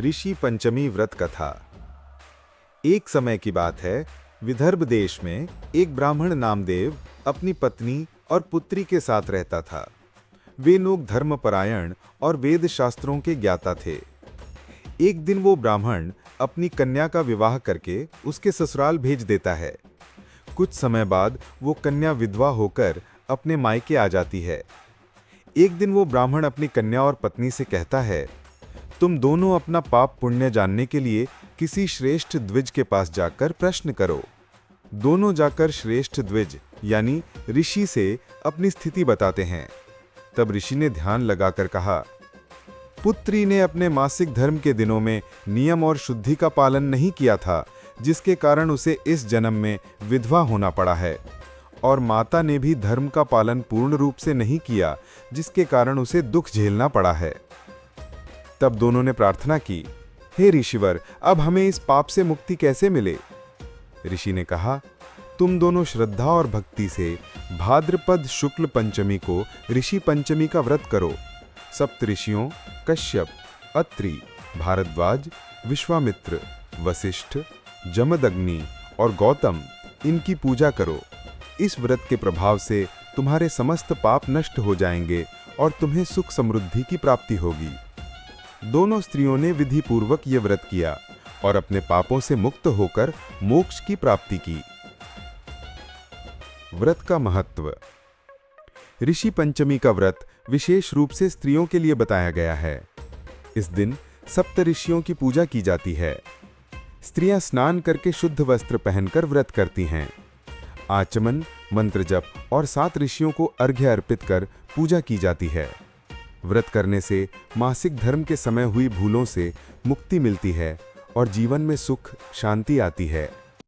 ऋषि पंचमी व्रत कथा। एक समय की बात है, विदर्भ देश में एक ब्राह्मण नामदेव अपनी पत्नी और पुत्री के साथ रहता था। वे लोग धर्मपरायण और वेद शास्त्रों के ज्ञाता थे। एक दिन वो ब्राह्मण अपनी कन्या का विवाह करके उसके ससुराल भेज देता है। कुछ समय बाद वो कन्या विधवा होकर अपने मायके आ जाती है। एक दिन वो ब्राह्मण अपनी कन्या और पत्नी से कहता है, तुम दोनों अपना पाप पुण्य जानने के लिए किसी श्रेष्ठ द्विज के पास जाकर प्रश्न करो। दोनों जाकर श्रेष्ठ द्विज यानी ऋषि से अपनी स्थिति बताते हैं। तब ऋषि ने ध्यान लगाकर कहा, पुत्री ने अपने मासिक धर्म के दिनों में नियम और शुद्धि का पालन नहीं किया था, जिसके कारण उसे इस जन्म में विधवा होना पड़ा है। और माता ने भी धर्म का पालन पूर्ण रूप से नहीं किया, जिसके कारण उसे दुख झेलना पड़ा है। तब दोनों ने प्रार्थना की, हे ऋषिवर, अब हमें इस पाप से मुक्ति कैसे मिले? ऋषि ने कहा, तुम दोनों श्रद्धा और भक्ति से भाद्रपद शुक्ल पंचमी को ऋषि पंचमी का व्रत करो। सप्त ऋषियों कश्यप, अत्रि, भारद्वाज, विश्वामित्र, वशिष्ठ, जमदग्नि और गौतम, इनकी पूजा करो। इस व्रत के प्रभाव से तुम्हारे समस्त पाप नष्ट हो जाएंगे और तुम्हें सुख समृद्धि की प्राप्ति होगी। दोनों स्त्रियों ने विधि पूर्वक ये व्रत किया और अपने पापों से मुक्त होकर मोक्ष की प्राप्ति की। व्रत का महत्व। ऋषि पंचमी का व्रत विशेष रूप से स्त्रियों के लिए बताया गया है। इस दिन सप्त ऋषियों की पूजा की जाती है। स्त्रियां स्नान करके शुद्ध वस्त्र पहनकर व्रत करती हैं। आचमन, मंत्र जप और 7 ऋषियों को अर्घ्य अर्पित कर पूजा की जाती है। व्रत करने से मासिक धर्म के समय हुई भूलों से मुक्ति मिलती है और जीवन में सुख शांति आती है।